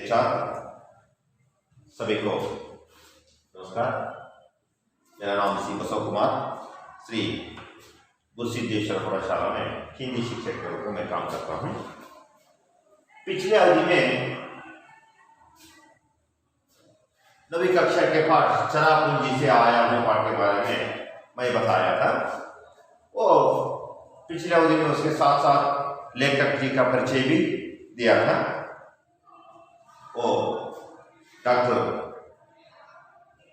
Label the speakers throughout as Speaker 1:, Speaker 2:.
Speaker 1: छात्र सभी को नमस्कार। मेरा नाम श्री बसव कुमार, श्री गुरुसिद्धेश्वर प्रौढ़शाला में हिंदी शिक्षक के रूप में मैं काम करता हूँ। पिछले अवधि में नवी कक्षा के पाठ चरापूंजी से आया हुए पाठ के बारे में मैं बताया था। वो पिछले अवधि में उसके साथ साथ लेखक जी का परिचय भी दिया था। वो डॉक्टर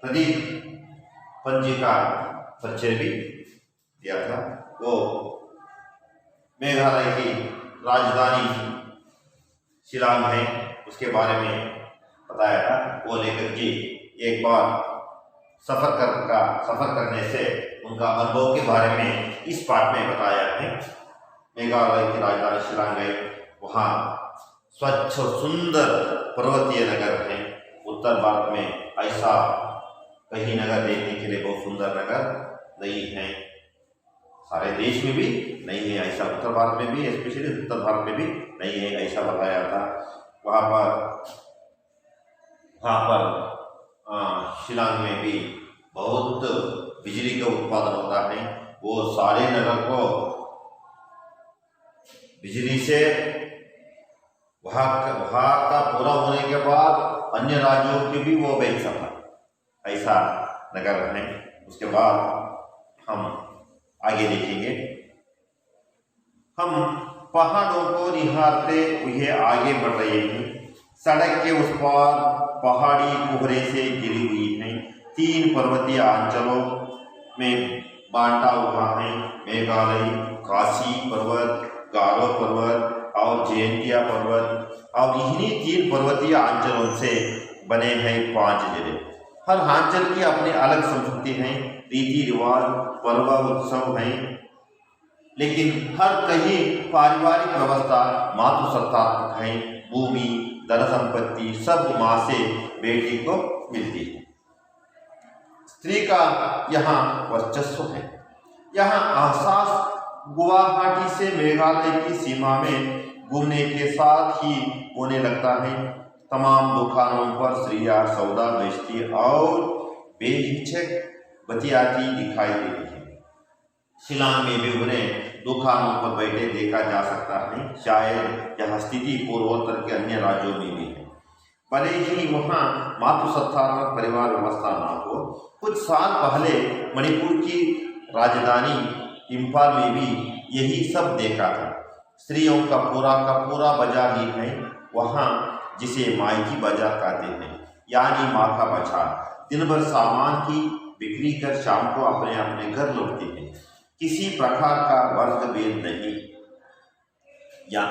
Speaker 1: प्रदीप पंजी का परिचय भी दिया था। वो मेघालय की राजधानी शिलांग है, उसके बारे में बताया था। वो लेखक जी एक बार सफर करने से उनका अनुभव के बारे में इस पाठ में बताया है। मेघालय की राजधानी शिलांग है, वहाँ स्वच्छ और सुंदर पर्वतीय नगर है। उत्तर भारत में ऐसा कहीं नगर देखने के लिए बहुत सुंदर नगर नहीं है, सारे देश में भी नहीं है ऐसा, उत्तर भारत में भी, स्पेशली उत्तर भारत में भी नहीं है ऐसा बताया था। वहाँ पर शिलांग में भी बहुत बिजली का उत्पादन होता है। वो सारे नगर को बिजली से वहाँ का पूरा होने के बाद अन्य राज्यों के भी वो बेच सकता, ऐसा नगर है। उसके बाद हम आगे देखेंगे। हम पहाड़ों को निहारते हुए आगे बढ़ रहे हैं। सड़क के उस पार पहाड़ी कोहरे से घिरी हुई है। 3 पर्वतीय अंचलों में बांटा हुआ है। मेघालय, खासी पर्वत, गारो पर्वत और जयंतिया पर्वत, और इन्हीं 3 पर्वतीय अंचलों से बने हैं 5 जिले। हर अंचल की अपनी अलग संस्कृति है, रीति रिवाज, पर्व उत्सव हैं, लेकिन हर कहीं पारिवारिक व्यवस्था मातृसत्तात्मक है। भूमि, धन संपत्ति सब माँ से बेटी को मिलती है। स्त्री का यहाँ वर्चस्व है। यहाँ एहसास गुवाहाटी से मेघालय की सीमा में घूमने के साथ ही होने लगता है। तमाम दुकानों पर स्त्रियां सौदा बेचती और बेहिचक बतियाती दिखाई देती है। शिलांग में भी उन्हें दुकानों पर बैठे देखा जा सकता है। शायद यह स्थिति पूर्वोत्तर के अन्य राज्यों में भी है, भले ही वहाँ मातृसत्तात्मक परिवार व्यवस्था न हो। कुछ साल पहले मणिपुर की राजधानी इम्फाल में भी यही सब देखा था। स्त्रियों का पूरा बाजार ही है वहाँ, जिसे मायकी बाजार कहते हैं, यानी माँ का बाजार। दिन भर सामान की बिक्री कर शाम को अपने अपने घर लौटते हैं। किसी प्रकार का वर्ग भेद नहीं। या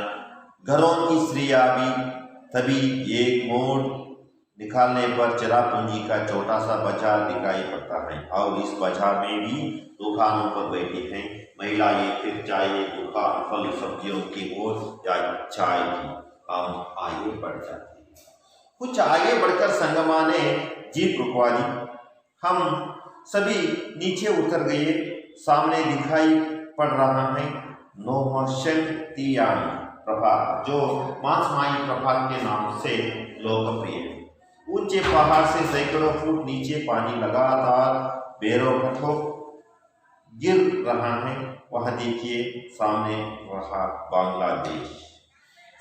Speaker 1: घरों की स्त्रियां भी तभी एक मोड़ निकालने पर चरापूंजी का छोटा सा बाजार दिखाई पड़ता है, और इस बाजार में भी दुकानों पर बैठी हैं महिलाएं। फिर चाय दुकान, फल सब्जियों की ओर या चाय की हम आगे बढ़ जाते हैं। कुछ आगे बढ़कर संगमा ने जीप रुकवा दी। हम सभी नीचे उतर गए। सामने दिखाई पड़ रहा है नोहशंतियानी प्रपात, जो मांसमाई प्रपात के नाम से लोकप्रिय है। ऊंचे पहाड़ से सैकड़ों फुट नीचे पानी लगातार बेरोकटोक गिर रहा है। वह देखिए सामने रहा बांग्लादेश।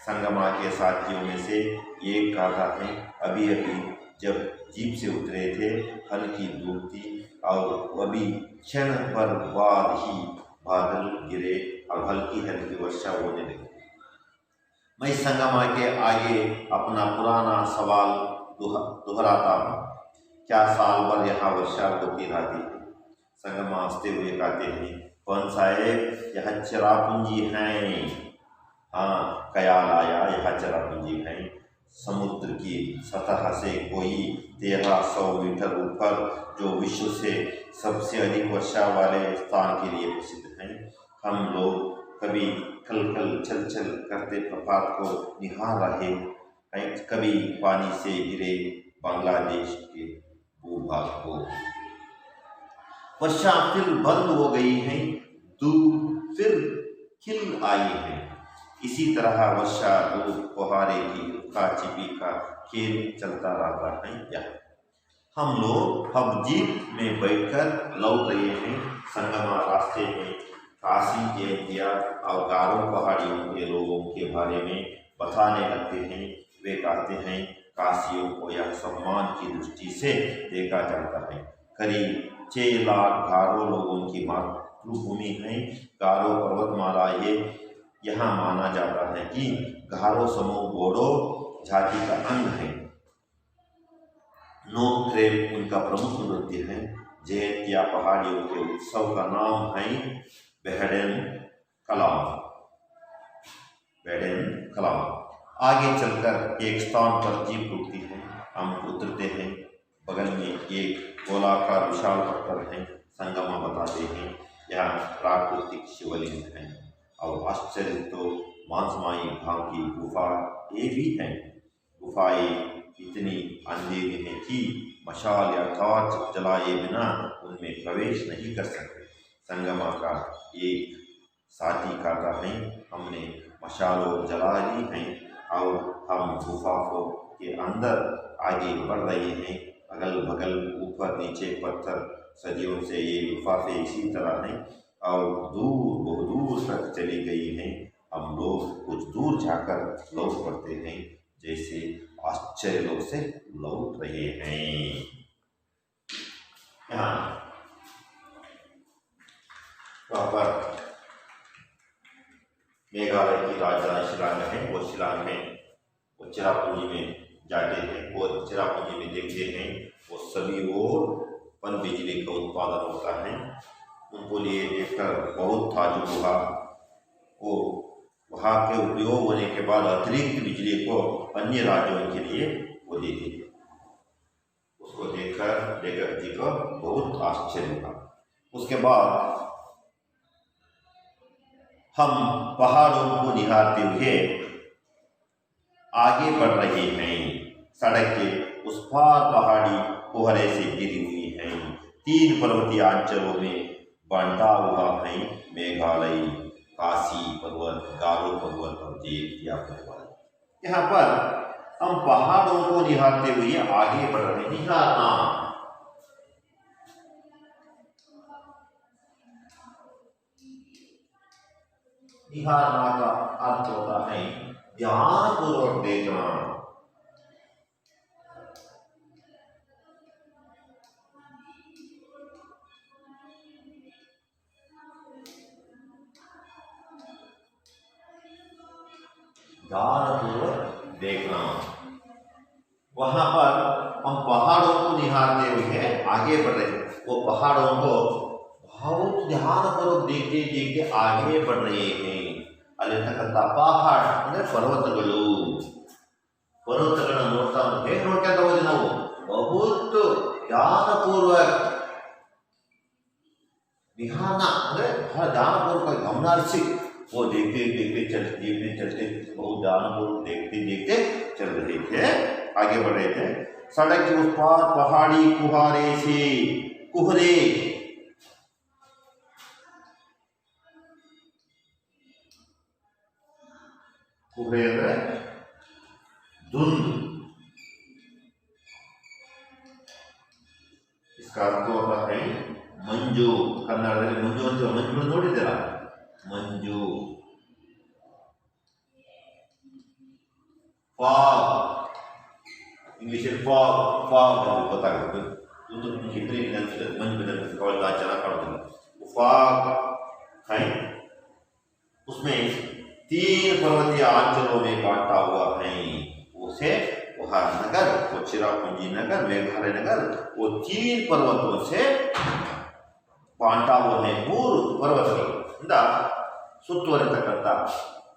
Speaker 1: संगमा के साथियों में से एक कहा है, अभी जब जीप से उतरे थे हल्की धूप थी और अभी क्षण भर बाद ही बादल गिरे और हल्की वर्षा होने लगी। मैं संगमा के आगे अपना पुराना सवाल दोहराता हूँ, क्या साल भर यहाँ वर्षा होती रहती है? संगमा हंसते हुए कहते हैं, कौन साहेब, यह चरापूंजी है। हाँ, ख्याल आया, यह चरापूंजी है। समुद्र की सतह से कोई 1300 मीटर ऊपर, जो विश्व से सबसे अधिक वर्षा वाले स्थान के लिए प्रसिद्ध है। हम लोग कभी खल छल छल करते प्रपात को निहार रहे हैं, कभी पानी से घिरे बांग्लादेश के भूभाग को। वर्षा फिर बंद हो गई है, धूप फिर खिल आई है। इसी तरह वर्षा धूप कोहारे की उक्का चिपी का खेल चलता रहता है। यहाँ हम लोग अब जीप में बैठकर लौट रहे हैं। संगमा रास्ते में काशी जयंतिया और गारो पहाड़ियों के लोगों के बारे में बताने लगते हैं। वे कहते हैं काशियों को यह सम्मान की दृष्टि से देखा जाता है। करीब 6 लाख गारो लोगों की मातृभूमि है। गारो पर्वतमाला ये यहाँ माना जाता है कि गारो समूह बोडो जाति का अंग है। नोक्रेम उनका प्रमुख नृत्य है। जयंतिया पहाड़ियों के उत्सव का नाम है बेहडेन कलाम। आगे चलकर एक स्थान पर जीप रुकती है। हम उतरते हैं। बगल में एक गोलाकार विशाल पत्थर है। संगमा बताते हैं यहाँ प्राकृतिक शिवलिंग है और आश्चर्य तो मांसमाई भाव की गुफा ये भी है। गुफाएं इतनी अंधेरी है कि मशाल या टॉर्च जलाए बिना उनमें प्रवेश नहीं कर सकते। संगमा का एक साथी कहता है हमने मशालों जला ली हैं और हम गुफा को के अंदर आगे बढ़ रहे हैं। अगल बगल ऊपर नीचे पत्थर सदियों से ये गुफा से इसी तरह है और दूर बहुत दूर तक चली गई हैं। हम लोग कुछ दूर जाकर लौट पड़ते हैं जैसे आश्चर्य लोग से लौट रहे हैं। यहाँ पर मेघालय की राजधानी शिलांग है। वो शिलांग में वो चिरापुंजी में जाते हैं। वो चिरापुंजी में देखते हैं वो सभी वो पन बिजली का उत्पादन होता है। उनको लिए देखकर बहुत ताज्जुब हुआ। वो वहाँ के उपयोग होने के बाद अतिरिक्त बिजली को अन्य राज्यों के लिए वो देते थे। उसको देखकर लेखक जी को बहुत आश्चर्य हुआ। उसके बाद हम पहाड़ों को निहारते हुए आगे बढ़ रहे हैं। सड़क के उस पार पहाड़ी कोहरे से घिरी हुई है। 3 पर्वतीय अंचलों में बांटा हुआ है मेघालय, काशी पर्वत, गारो पर्वत और जयंतिया पर्वत। यहाँ पर हम पहाड़ों को निहारते हुए आगे बढ़ रहे हैं। निहारना का अर्थ होता है ध्यानपूर्वक देखना। ध्यानपूर्वक देखना। वहां पर हम पहाड़ों को निहारते हुए आगे बढ़ रहे। वो पहाड़ों को बहुत ध्यानपूर्वक देखते देखते आगे बढ़ रहे हैं। ಅಲ್ಲಿರ್ತಕ್ಕಂಥ ಪಹಾಡ್ ಅಂದರೆ ಪರ್ವತಗಳು ಪರ್ವತಗಳನ್ನ ನೋಡ್ತಾ ಹೇಗೆ ನೋಡ್ಕೊಂತ ಹೋದ್ವಿ ನಾವು ಬಹುತ್ ಧ್ಯಾನಪೂರ್ವಕ ध्यान ಅಂದ್ರೆ ಬಹಳ ध्यानपूर्वक गमन हरिಸಿ वो देखते देखते चलते बहुत ध्यानपूर्वक देखते देखते चल रहे थे, आगे बढ़ रहे थे। सड़क के उस पार पहाड़ी कुहारे से कुहरे कुहरे धुंध, इसका अर्थ होता है ಮಂಜು। ಕನ್ನಡದಲ್ಲಿ ಮಂಜು ಅಂತ ಮಂಜು ನೋಡಿದ್ದೀರಾ? ಮಂಜು ಫಾಗ್, ಇಂಗ್ಲಿಷ್ ಫಾಗ್ ಫಾಗ್ ಅಂತ ಗೊತ್ತಾಗುತ್ತೆ। ಒಂದು ಹಿಂದಿ ನೆನಪಿದೆ ಮಂಜು ಬೆದರಿಕೆ ಕವಲ್ತಾ ಚೆನ್ನಾಗಿ ಕಾಣುತ್ತಿಲ್ಲ। ಫಾಗ್ है, उसमें 3 पर्वतीय अंचलों में बांटा हुआ है। उसे वहाँ नगर, वो चिरापुंजी नगर, मेघालय नगर, वो 3 पर्वतों से बांटा हुआ है। 3 पर्वतಗಳಿಂದ ಸುತ್ತುವರಿತಕ್ಕಂಥ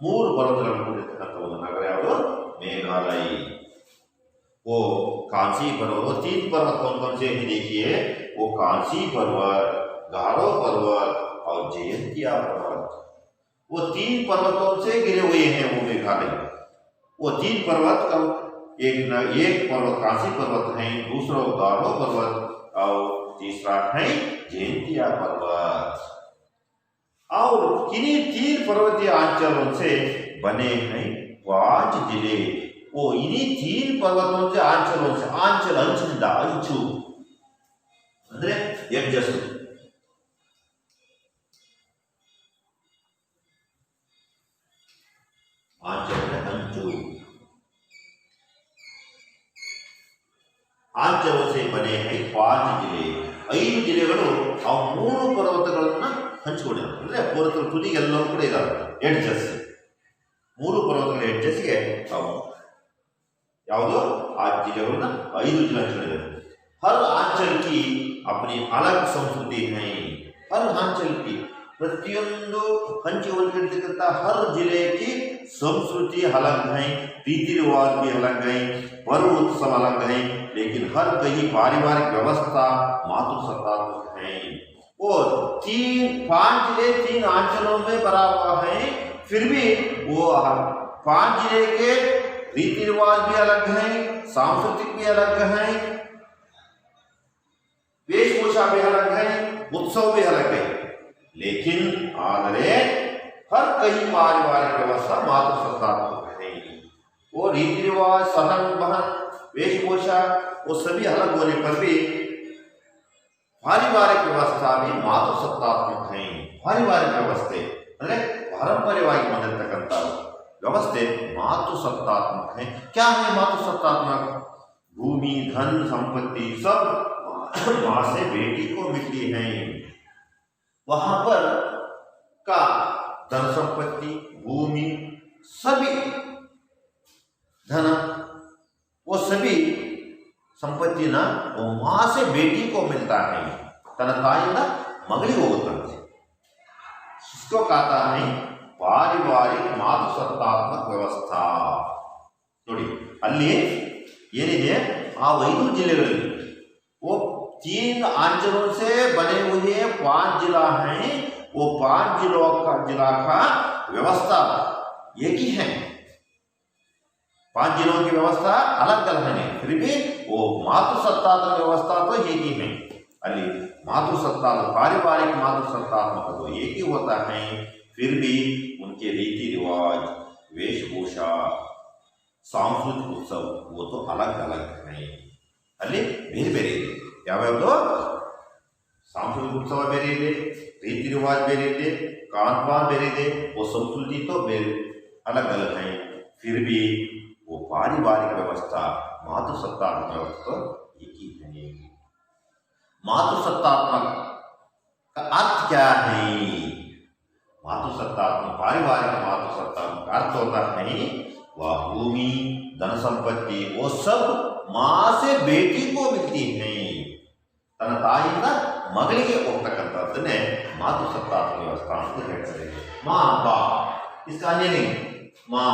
Speaker 1: 3 पर्वतಗಳನ್ನು ಹೊಂದಿರತಕ್ಕಂಥ ಒಂದು ನಗರ ಯಾವುದು? मेघालय। वो कांसी पर्वत, वो 3 पर्वत कौन कौन से हैं देखिए? वो कांसी पर्वत, गारो पर्वत और जयंतिया पर्वत। वो 3 पर्वतों से घिरे हुए हैं वो मेघालय। वो 3 पर्वत का एक पर्वत कांसी पर्वत है, दूसरा गारो पर्वत और तीसरा है जयंतिया पर्वत। और किन्हीं 3 पर्वतीय अंचलों से बने हैं 5 जिले। वो इन्हीं 3 पर्वतों से आंचल अंचिनिंದ अंचु ಅಂದ್ರೆ ಎಡ್ಜಸ್ आंचल अंचु आंचलों से बने हैं 5 जिले। 5 ಜಿಲ್ಲೆಗಳು ಆ 3 ಪರ್ವತಗಳನ್ನು ಹಂಚಿಕೊಂಡಿವೆ ಅಂದ್ರೆ ಪರ್ವತದ ತುದಿಗೆಲ್ಲವೂ ಕೂಡ ಇದಾವೆ ಎಡ್ಜಸ್ 3 ಪರ್ವತಗಳ ಎಡ್ಜಸ್ಗೆ ಅವು ಯಾವುದು ಆ ಜಿಲ್ಲೆಗಳನ್ನ 5 ಜಿಲ್ಲೆ ಹಂಚಿಕೊಂಡಿವೆ। हर आंचल की अपनी अलग संस्कृति है। हर आंचल की ಪ್ರತಿಯೊಂದು ಹಂಚಿಕೊಂಡಿರ್ತಕ್ಕಂಥ हर जिले की संस्कृति अलग है, रीति रिवाज भी अलग है, पर्व उत्सव अलग है, लेकिन हर कहीं पारिवारिक व्यवस्था मातृसत्तात्मक है। और 5 जिले 3 आंचलों में बना हुआ है, फिर भी वो 5 जिले के रीति रिवाज भी अलग है, सांस्कृतिक भी अलग है, वेशभूषा भी अलग है, उत्सव भी अलग है, लेकिन ಆದರೆ हर कहीं पारिवारिक व्यवस्था मातृसत्तात्मक है। वो रीति रिवाज सहन बहन वेशभूषा वो सभी अलग होने पर भी पारिवारिक व्यवस्था भी मातृसत्तात्मक है। पारिवारिक व्यवस्थೆ ಅಂದ್ರೆ ಪಾರಂಪರ್ಯವಾಗಿ ಬಂದಿರತಕ್ಕಂತ व्यवस्थೆ मातृसत्तात्मक है। क्या है मातृसत्तात्मक? भूमि धन संपत्ति सब माँ से बेटी को मिलती है। वहां पर का धन संपत्ति भूमि सभी धन वो सभी संपत्ति ना वो माँ से बेटी को मिलता है। तन ताइंद मगलिगे होगुत्तंते। इसको कहता है पारिवारिक मातृसत्तात्मक व्यवस्था। ನೋಡಿ ಅಲ್ಲಿ ಏನಿದೆ ಆ 5 ಜಿಲ್ಲೆಗಳಲ್ಲಿ वो 3 आंचलों से बने हुए 5 जिला हैं। वो 5 जिला का व्यवस्था एक ही है। 5 जिलों की व्यवस्था अलग अलग है, फिर भी वो मातृसत्तात्मक व्यवस्था तो एक ही है। अली मातृसत्तात्मक पारिवारिक मातृसत्तात्मक तो एक ही होता है, फिर भी उनके रीति रिवाज वेशभूषा सांस्कृतिक उत्सव वो तो अलग अलग है। ಅಲ್ಲಿ ಬೇರೆ ಬೇರೆ ಇದೆ, ಯಾವ್ಯಾವುದು सांस्कृतिक उत्सव ಬೇರೆ ಇದೆ, रीति रिवाज ಬೇರೆ ಇದೆ, खान-पान ಬೇರೆ ಇದೆ, वो संस्कृति तो ಬೇರೆ अलग अलग है, फिर भी वो पारिवारिक व्यवस्था मातृसत्तात्मक व्यवस्था एक ही है। मातृसत्तात्मक का अर्थ क्या है? मातृसत्तात्मक पारिवारिक मातृसत्तात्मक अर्थ होता है वह भूमि धन संपत्ति वो सब माँ से बेटी को मिलती है। तन ताइंद मगलिगे ಹೋಗ್ತಕ್ಕಂತದ್ದನ್ನೇ ಮಾತೃಸತ್ತಾತ್ಮಕ ವ್ಯವಸ್ಥೆ ಅಂತ ಹೇಳ್ತಾರೆ। माँ बाप इसका अन्य नहीं, माँ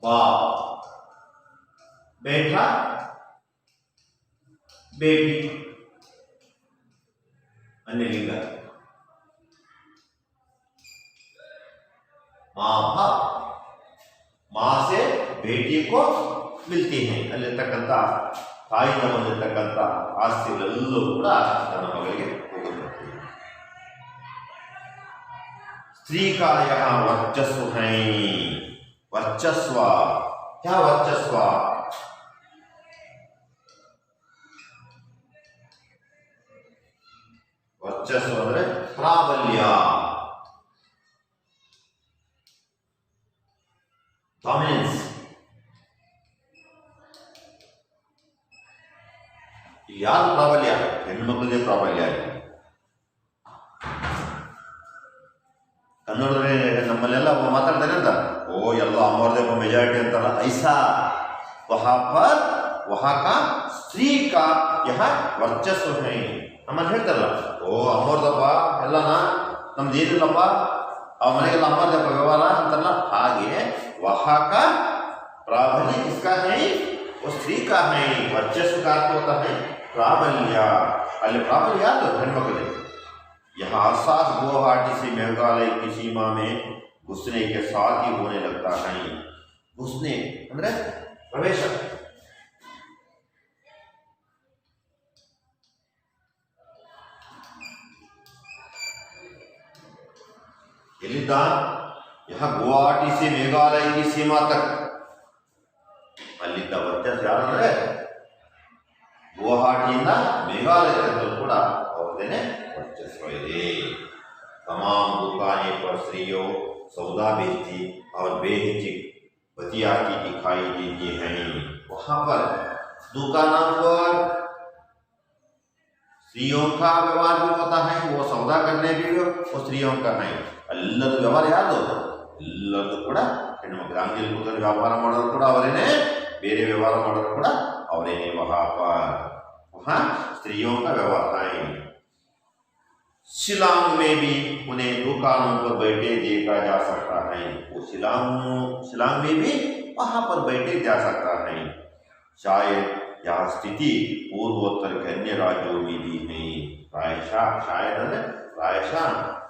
Speaker 1: बाप बेटा बेटी अन्य लिंग माँ बाप माँ से बेटी को मिलती हैं। ಅಲ್ಲಿರ್ತಕ್ಕಂಥ ತಾಯಿಯಿಂದ ಬಂದಿರತಕ್ಕಂಥ ಆಸ್ತಿಗಳೆಲ್ಲವೂ ಕೂಡ ತನ್ನ ಮಗಳಿಗೆ ಹೋಗುತ್ತದೆ। स्त्री का यहाँ वर्चस्व है। वर्चस्व क्या? वर्चस्व वर्चस्व ಅಂದ್ರೆ ಪ್ರಾಬಲ್ಯ ಡಾಮಿನೆನ್ಸ್। ಯಾರು ಪ್ರಾಬಲ್ಯ? ಹೆಣ್ಮಕ್ಳದೇ ಪ್ರಾಬಲ್ಯ ಇದೆ। ಕನ್ನಡದಲ್ಲಿ ನಮ್ಮಲ್ಲೆಲ್ಲ ಮಾತಾಡ್ತಾರೆ ಅಂತ ಓ ಎಲ್ಲ ಅಮ್ಮವ್ರದೇ ಮೆಜಾರಿಟಿ ಅಂತಾರ ಐಸಾ वहाँ का स्त्री का यह वर्चस्व है। ನಮ್ಮಲ್ಲಿ ಹೇಳ್ತಾರಲ್ಲ ಓ ಅಮ್ಮವ್ರದಪ್ಪ ಎಲ್ಲನ ನಮ್ದು ಏನಿಲ್ಲಪ್ಪ ಆ ಮನೆಗೆಲ್ಲ ಅಮ್ಮವ್ರದಪ್ಪ ವ್ಯವಹಾರ ಅಂತಾರಲ್ಲ, ಹಾಗೆ वहाँ का प्राबल्य किसका है? वो स्त्री का है। वर्चस्व का अर्थ होता है प्राबल्य। ಅಲ್ಲಿ ಪ್ರಾಬಲ್ಯ ಯಾರು? ಹೆಣ್ಮಕ್ಳಿಗೆ। यहाँ आसपास गुवाहाटी से मेघालय की सीमा में घुसने के साथ ही होने लगता है। घुसने ಅಂದ್ರೆ ಪ್ರವೇಶ। ಎಲ್ಲಿದ್ದ यहाँ गुवाहाटी से मेघालय की सीमा तक ಅಲ್ಲಿದ್ದ ವರ್ಚಸ್ಸು ಯಾರಂದ್ರೆ ಗುವಾಹಾಟಿಯಿಂದ ಮೇಘಾಲಯದಲ್ಲೂ ಕೂಡ ಅವ್ರದ್ದೇನೆ ವರ್ಚಸ್ಸು ಇದೆ. तमाम दुकानें पर स्त्रियों सौदा बेचती और बेहिचक बतिया की दिखाई देती हैं. वहाँ पर दुकानों पर स्त्रियों का व्यवहार भी होता है, वो सौदा करने भी वो स्त्रियों का है. ಎಲ್ಲರ ವ್ಯವಹಾರ ಯಾವುದು? ಎಲ್ಲರದು ಕೂಡ ಹೆಣ್ಮಕ್ಳು. ಅಂಗಡಿಯಲ್ಲಿ ಕೂತ್ಕೊಂಡು ವ್ಯಾಪಾರ ಮಾಡೋರು ಕೂಡ ಅವರೇನೆ, ಬೇರೆ ವ್ಯವಹಾರ ಮಾಡೋರು ಕೂಡ ಅವರೇನೆ. वहाँ स्त्रियों का व्यवहार है. शिलांग में भी उन्हें दुकानों पर बैठे देखा जा सकता है. वो शिलांग में भी वहाँ पर बैठे जा सकता है. शायद यह स्थिति पूर्वोत्तर के अन्य राज्यों में भी है. प्रायशः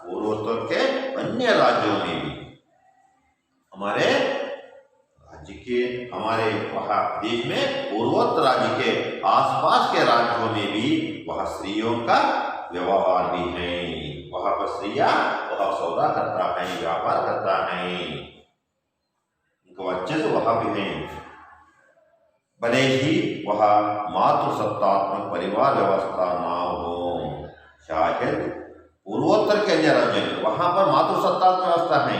Speaker 1: पूर्वोत्तर के अन्य राज्यों में भी, हमारे राज्य के, हमारे वहाँ देश में पूर्वोत्तर राज्य के आसपास के राज्यों में भी वह स्त्रियों का व्यवहार भी है. वहाँ पर स्त्रियां वह सौदा करता है, व्यापार करता है, उनको अच्छे से वहाँ भी है. भले ही वह मातृसत्तात्मक परिवार व्यवस्था ना हो. शायद पूर्वोत्तर के अन्य राज्यों में वहाँ पर मातृसत्तात्मक व्यवस्था है.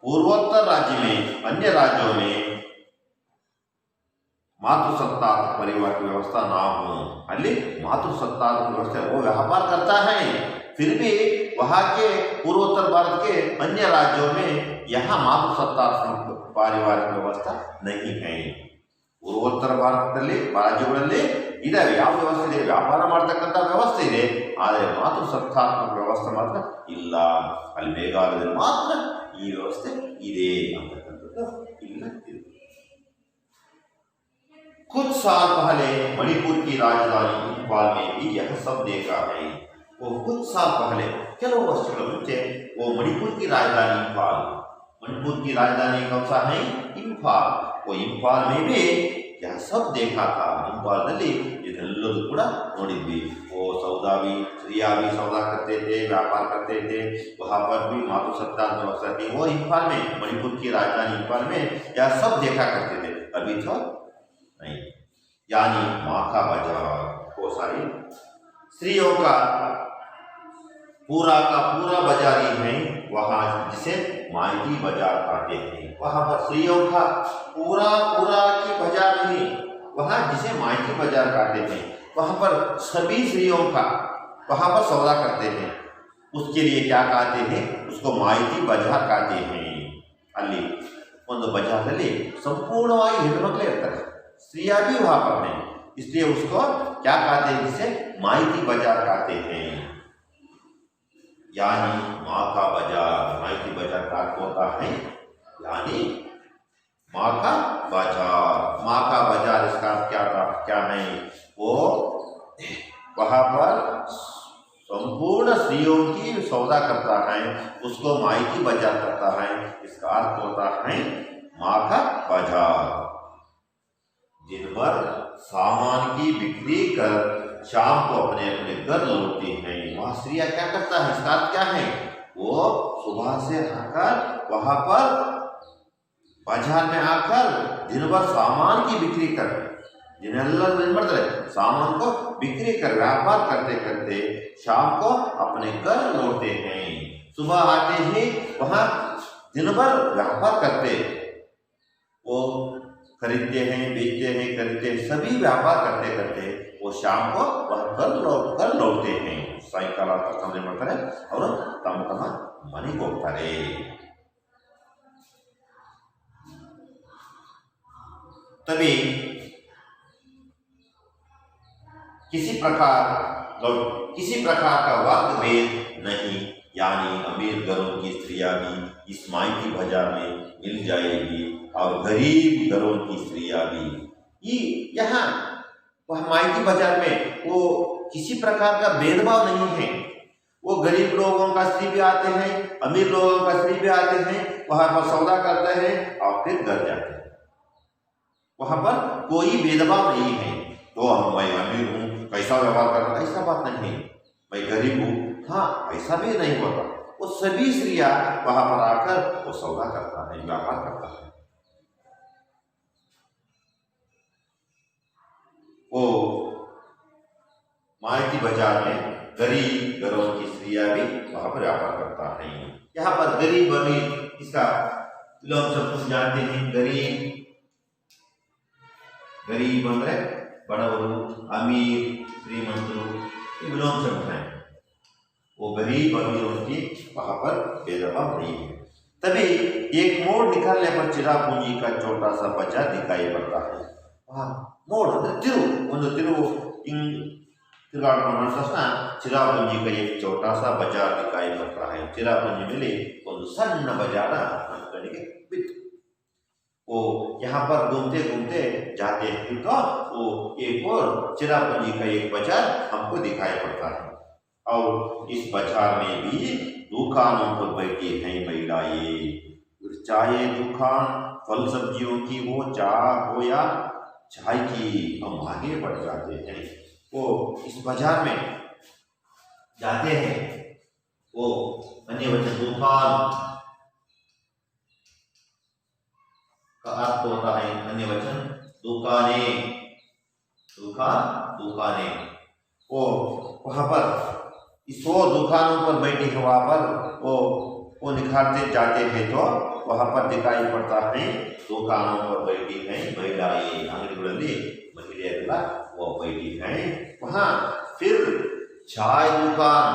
Speaker 1: पूर्वोत्तर राज्य में, अन्य राज्यों में मातृसत्तात्मक परिवार की व्यवस्था ना हो. अली मातृसत्तात्मक व्यवस्था वो व्यापार करता है, फिर भी वहाँ के पूर्वोत्तर भारत के अन्य राज्यों में यहाँ मातृसत्तात्मक पारिवारिक व्यवस्था नहीं है. पूर्वोत्तर ಭಾರತದಲ್ಲಿ ರಾಜ್ಯಗಳಲ್ಲಿ ಇದಾವೆ. ಯಾವ ವ್ಯವಸ್ಥೆ ಇದೆ? ವ್ಯಾಪಾರ ಮಾಡ್ತಕ್ಕಂಥ ವ್ಯವಸ್ಥೆ ಇದೆ, ಆದರೆ ಮಾತೃಸತ್ತಾತ್ಮಕ ವ್ಯವಸ್ಥೆ ಮಾತ್ರ ಇಲ್ಲ. ಅಲ್ಲಿ ಮೇಘಾಲಯದಲ್ಲಿ ಮಾತ್ರ ಈ ವ್ಯವಸ್ಥೆ ಇದೆ ಅಂತಕ್ಕಂಥದ್ದು ಇಲ್ಲ. कुछ साल पहले मणिपुर की राजधानी इंफाल में भी यह सब देखा है. वो कुछ साल पहले, ಕೆಲವು ವರ್ಷಗಳ ಮುಂಚೆ, वो मणिपुर की राजधानी इंफाल, मणिपुर की राजधानी कौन सा है? इंफाल. वो इंफाल में भी यह सब देखा था. इंफालದಲ್ಲಿ ಇದೆಲ್ಲದೂ ಕೂಡ ನೋಡಿದ್ವಿ. वो सौदा भी, स्त्रिया भी सौदा करते थे, व्यापार करते थे. वहाँ पर भी मातृसत्तात्मक व्यवस्था थी. वो इंफाल में, मणिपुर की राजधानी इंफाल में यह सब देखा करते थे. अभी तो नहीं. यानी माँ का बाजार, वो सारी स्त्रियों का पूरा बाजार ही है. वहाँ जिसे मायकी बाजार कहते हैं. वहाँ पर स्त्रियों का पूरा की बाजार नहीं, वहाँ जिसे मायकी बाजार कहते हैं. वहाँ पर सभी स्त्रियों का वहाँ पर सौदा करते हैं. उसके लिए क्या कहते हैं? उसको मायकी बाजार कहते हैं. ಅಲ್ಲಿ ಒಂದು ಬಜಾರ್ನಲ್ಲಿ ಸಂಪೂರ್ಣವಾಗಿ ಹೆಣ್ಣುಮಕ್ಕಳೇ ಇರ್ತಾರೆ, स्त्रियां भी वहाँ पर हैं, इसलिए उसको क्या कहते हैं? जिसे मायकी बाजार कहते हैं. यानी माँ का बाजार, मायकी बाजार का अर्थ होता है यानी माँ का बाजार. माँ का बाजार इसका क्या है? वो वहाँ पर संपूर्ण स्त्रियों की सौदा करता है, उसको मायकी बाजार करता है. इसका अर्थ होता है माँ का बाजार. दिन भर सामान की बिक्री कर शाम को अपने अपने घर लौटती हैं. वह स्त्रियां क्या करता है? इसका अर्थ क्या है? वो सुबह से आकर वहां पर बाजार में आकर दिन भर सामान की बिक्री कर, सामान को बिक्री कर व्यापार करते करते शाम को अपने घर लौटते हैं. सुबह आते ही वहां दिन भर व्यापार करते, वो खरीदते हैं, बेचते हैं, खरीदते हैं, सभी व्यापार करते करते वो शाम को वह घर लौटते हैं. ಸಾಯಂಕಾಲ ಸಂಜೆ ಮಾಡ್ತಾರೆ, ಅವರು ತಮ್ಮ ಮನೆಗೆ ಹೋಗ್ತಾರೆ. तभी किसी प्रकार का वर्ग भेद नहीं. यानी अमीर घरों की स्त्रियां भी इस मायकी बाजार में मिल जाएगी और गरीब घरों की स्त्रियां भी. यहाँ वह मायकी बाजार में वो किसी प्रकार का भेदभाव नहीं है. वो गरीब लोगों का स्त्री भी आते हैं, अमीर लोगों का स्त्री भी आते हैं, वहां पर सौदा करते हैं और फिर घर जाते हैं. वहां पर कोई भेदभाव नहीं है. तो मैं अमीर हूँ, कैसा व्यवहार करना, ऐसा बात नहीं है. मैं गरीब हूँ, हाँ, ऐसा भी नहीं होता. वो सभी स्त्रियां वहां पर आकर वो सौदा करता है, व्यापार करता है। वो मायती बाजार में गरीब घरों की स्त्रियां भी वहां पर व्यापार करता है। यहाँ पर गरीब अमीर इसका लोग सब कुछ जानते हैं। गरीब ಅಂದ್ರೆ बड़ವರು, अमीर, श्रीमंतರು, ये लोग सब हैं। वो गरीब अमीरों की वहां पर भेदभाव नहीं है। तभी एक मोड़ निकालने पर चिराग पूंजी का छोटा सा बच्चा दिखाई पड़ता है। मोड़ ಅಂದ್ರೆ ತಿರುವು, ಒಂದು ತಿರುವು ಹಿಂಗ್ ತಿರುಗಾಡ್ಕೊಂಡು ತಕ್ಷಣ ಚಿರಾಪುಂಜಿ का एक छोटा सा बाजार दिखाई पड़ता है। चिरापुंजी ಮೇಲೆ ಒಂದು ಸಣ್ಣ ಬಜಾರ ನಮ್ಮ ಕಡೆಗೆ ಬಿತ್ತು। वो यहाँ पर घूमते घूमते जाते हैं तो वो एक और चिरापुंजी का एक बाजार हमको दिखाई पड़ता है। और इस बाजार में भी दुकानों पर बैठी हैं महिलाएं। चाय दुकान, फल सब्जियों की हो, चाय हो या चाय की, हम आगे बढ़ जाते हैं। वो इस बाजार में जाते हैं। वो अन्य वचन दुकान का अर्थ होता है अन्य वचन दुकानें, दुकानें। वो वहां पर इस वो दुकानों पर बैठी है, वहां पर वो निखारते जाते हैं तो वहां पर दिखाई पड़ता है दुकानों पर बैठी है महिलाएं। अंगड़ी महिला वो बैठी है वहां। फिर चाय दुकान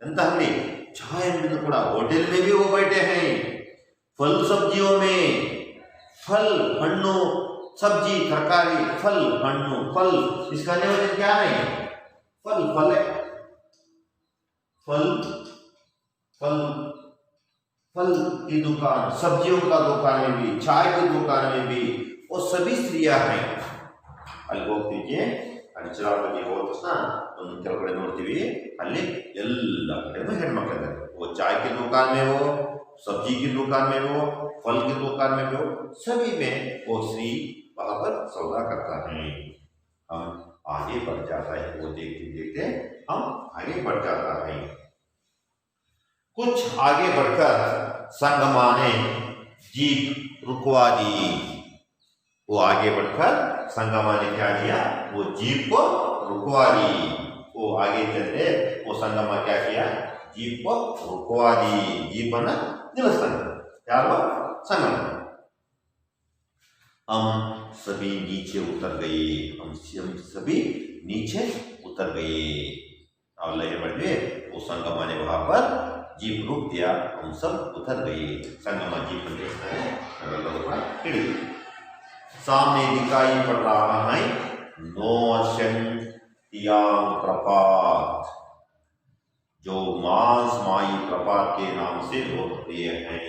Speaker 1: अंतहली चाय होटल में भी वो बैठे हैं। फल सब्जियों में फल हಣ್ಣು सब्जी तरकारी फल हಣ್ಣು फल, इसका नियोजन क्या है? फल फल है, फल फल फल की दुकान, सब्जियों का दुकान में भी, चाय की दुकान में भी वो सभी स्त्रियां हैं। ಅಲ್ಲಿ ಹೋಗ್ತಿದ್ದೆ, ಅಲ್ಲಿ ಚಿರಾಪುಂಜಿ ಹೋದ ತಕ್ಷಣ ಒಂದು ಕೆಳಗಡೆ ನೋಡ್ತೀವಿ, ಅಲ್ಲಿ ಎಲ್ಲ ಕಡೆನೂ ಹೆಣ್ಮಕ್ಳಿದ್ದಾರೆ। वो चाय की दुकान में हो, सब्जी की दुकान में हो, फल की दुकान में हो, सभी में वो स्त्री वहां पर सौदा करता है। हम आगे बढ़ जाता है, वो देखते देखते हम आगे बढ़ जाता है। कुछ आगे बढ़कर संगमा ने जीप रुकवा दी। वो आगे बढ़कर संगमा ने क्या किया? वो जीप को रुकवा दी। वो आगे चलते वो संगमा क्या किया? जीप को रुकवा दी। जीप ना निलस्थान यारो संगम। हम सभी नीचे उतर गए, हम सभी नीचे उतर गए। और लय बढ़े वो संगमा ने वहां पर जीप रुक दिया, हम सब उतर गए। संगमा जीप सामने दिखाई पड़ रहा है नोशंतियांग प्रपात, जो मांस माई प्रपात के नाम से लोकप्रिय है।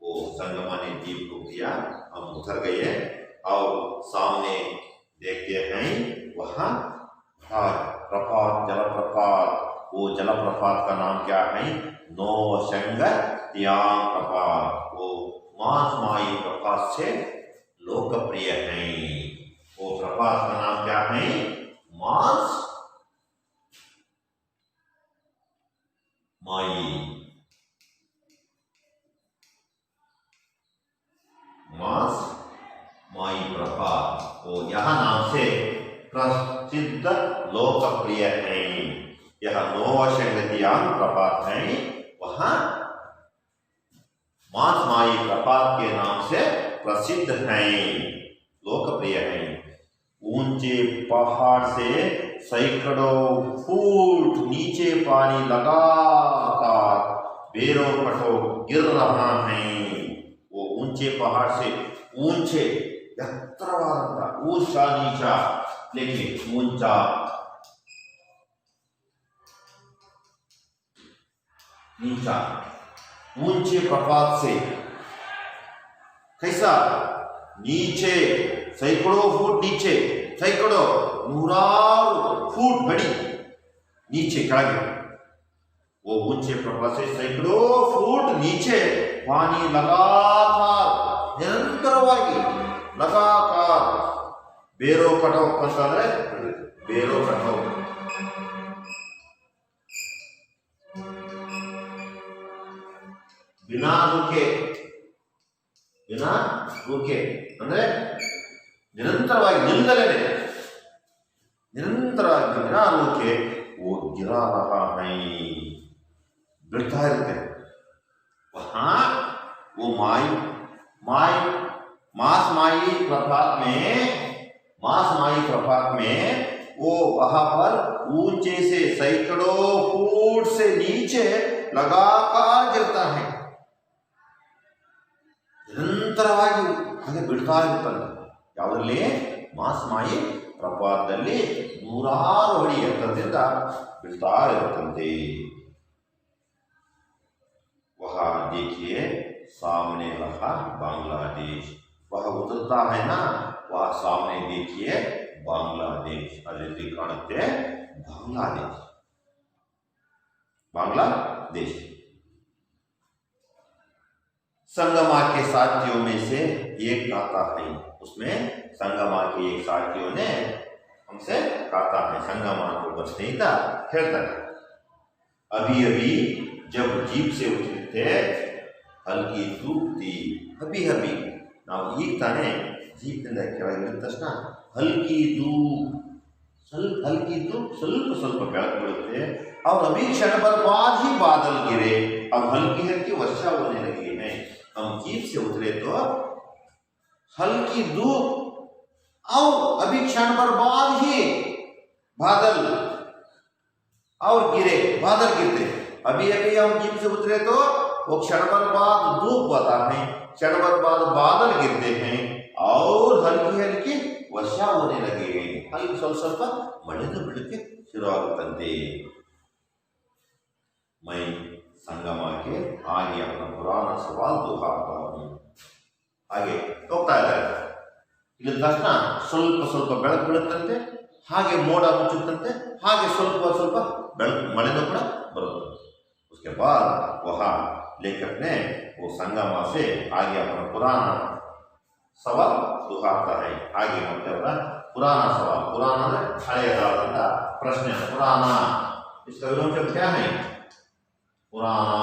Speaker 1: वो संगमा ने जीप रुक दिया, हम उतर गए और सामने देखते हैं वहां प्रपात, जलप्रपात। वो जलप्रपात का नाम क्या है? नोशंतियांग प्रपात। वो मांस माई प्रपात से लोकप्रिय है। वो प्रपात का नाम क्या है? मांस माई, मांस माई प्रपात। वो यह नाम से प्रसिद्ध लोकप्रिय है। यह नोशंतियांग प्रपात है, वहां मांस माई प्रपात के नाम से प्रसिद्ध हैं, लोकप्रिय हैं। ऊंचे पहाड़ से सैकड़ों फुट नीचे पानी लगातार बेरों कटो गिर रहा है। वो ऊंचे पहाड़ से ऊंचे ಎತ್ತರವಾದಂತ ऊंचा नीचा लेकिन ऊंचा नीचा ऊंचे प्रपात से कैसा? नीचे सैकड़ों फुट नीचे, सैकड़ों नूरारू फुट बड़ी नीचे ಕೆಳಗೆ। वो ऊंचे प्रपात से सैकड़ों फुट नीचे पानी लगातार निरंतरವಾಗಿ लगातार ಬೇರೋ ಕಟೋ ಅಂತಂದ್ರೆ ಬೇರೋ ಕಟೋ बिना रुके ಅಂದ್ರೆ ನಿರಂತರವಾಗಿ ನಿಲ್ಲದಲೇ ನಿರಂತರವಾಗಿ बिना रुके वो गिरा रहा है गिरता रहते वहां वो मासमाई प्रपात में वो वहां पर ऊंचे से सैकड़ों फुट से नीचे लगातार गिरता है ನಿರಂತರವಾಗಿ ಹಾಗೆ ಬಿಡ್ತಾ ಇರುತ್ತಲ್ಲ ಯಾವುದರಲ್ಲಿ ಮಾಸ್ಮಾಯಿ ಪ್ರಪಾತದಲ್ಲಿ ನೂರಾರು ಅಡಿ ಎತ್ತರದಿಂದ ಬಿಡ್ತಾ ಇರುತ್ತಂತೆ वहाँ देखिए सामने रहा बांग्लादेश वह उतरता है ना वह सामने देखिए बांग्लादेश अभी काणुತ್ತೆ बांग्लादेश संगमा के साथियों में से एक कहता है उसमें संगमा के एक साथियों ने हमसे कहता है संगमा को बस नहीं था खेलता है अभी अभी जब जीप से उतरे थे हल्की धूप थी अभी अभी ನಾವು ಈಗ ತಾನೇ ಜೀಪ್ನಿಂದ ಕೆಳಗೆ ಇಳಿದ ತಕ್ಷಣ ಹಲ್ಕಿ ಧೂಪ್ ಸ್ವಲ್ಪ ಬೆಳಕು ಬೀಳುತ್ತೆ और अभी क्षण भर बाद ही बादल गिरे अब हल्की हल्की वर्षा होने लगी है हम जीप से उतरे तो हल्की धूप और अभी क्षण भर बाद ही बादल और बादल गिरते अभी अभी हम जीप से उतरे तो वो क्षण भर बाद धूप होता है क्षण भर बाद बादल गिरते हैं और हल्की हल्की वर्षा होने लगे हैं हल्की ಸ್ವಲ್ಪ ಮಳೆದು ಬಿಡಕ್ಕೆ ಶುರುವಾಗುತ್ತಂತೆ मैं संगमा के आगे अपना पुराना सवाल दोहराता हूँ ಹಾಗೆ ಹೋಗ್ತಾ ಇದ್ದಾರೆ ಇಲ್ಲಿ ತಕ್ಷಣ ಸ್ವಲ್ಪ ಬೆಳಕು ಬೀಳುತ್ತಂತೆ ಹಾಗೆ ಮೋಡ ಮುಚ್ಚುತ್ತಂತೆ ಹಾಗೆ ಸ್ವಲ್ಪ ಬೆಳಕು ಮಳೆನೂ ಕೂಡ ಬರುತ್ತದೆ उसके बाद वहाँ लेखक ने वो संगमा से आगे अपना पुराना सवाल दोहराता है आगे मतलब पुराना सवाल पुराना हಳೆಯದಾದಂತ प्रश्न पुराना इसका विलोम शब्द क्या है पुराना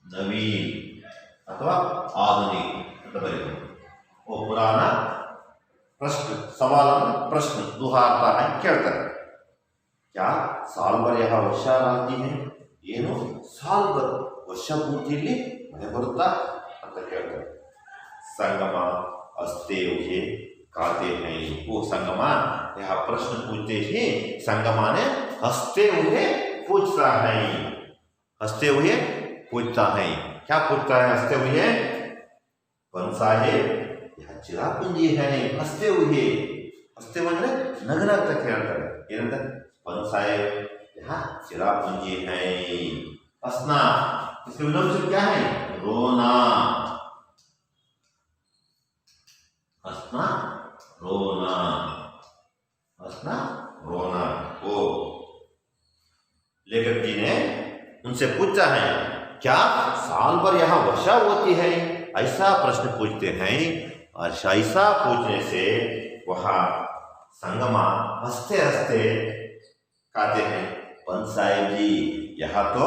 Speaker 1: नवीन अथवा आधुनिक ಅಂತ ಬರೆಯಬಹುದು वो पुराना प्रश्न सवाल प्रश्न दोहराता है कहता है क्या साल भर यहाँ वर्षा रहती है ಏನು साल भर ವರ್ಷ ಪೂರ್ತಿಯಲ್ಲಿ ಮಳೆ ಬರುತ್ತಾ ಅಂತ ಕೇಳ್ತಾರೆ संगम हंसते हुए कहते हैं वो संगमा यह प्रश्न पूछते ही संगमा ने हंसते हुए पूछता है क्या पूछता है हंसते हुए पन साहेब यह चिरापुंजी है हंसते हुए ಅಂದ್ರೆ ನಗನಗ್ತಾ ಕೇಳ್ತಾರೆ ಏನಂತ पन साहेब यह चिरापुंजी है हंसना इसके विलोम शब्द क्या है रोना हंसना रोना वो लेखक जी ने उनसे पूछा है क्या साल भर यहाँ वर्षा होती है ऐसा प्रश्न पूछते हैं और ऐसा पूछने से वहाँ संगमा हंसते हंसते कहते हैं पन साहेब जी यहाँ तो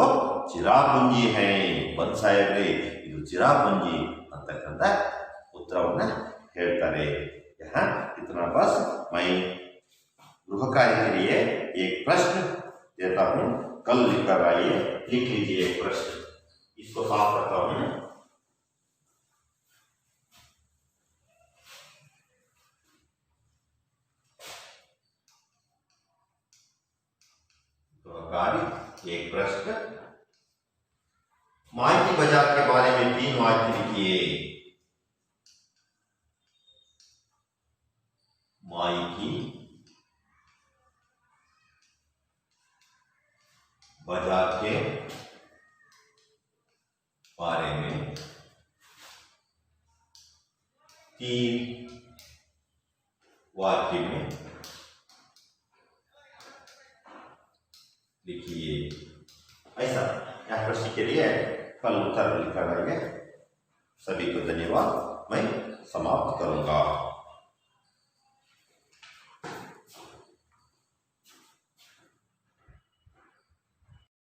Speaker 1: चिरापुंजी है पन साहेब रे ಇದು ಚಿರಾಪುಂಜಿ ಅಂತಕ್ಕಂಥ ಉತ್ತರವನ್ನು ಹೇಳ್ತಾರೆ यहाँ इतना बस मैं गृह कार्य के लिए एक प्रश्न देता हूँ कल लिखकर आइए लिख लीजिए एक प्रश्न इसको साफ करता हूँ एक प्रश्न माइती बाजार के बारे में 3 वाक्य लिखिए माइती बाजार के बारे में 3 वाक्य में लिखिए ऐसा यह प्रश्न के लिए कल उत्तर लिखा जाएगा सभी को धन्यवाद मैं समाप्त करूंगा।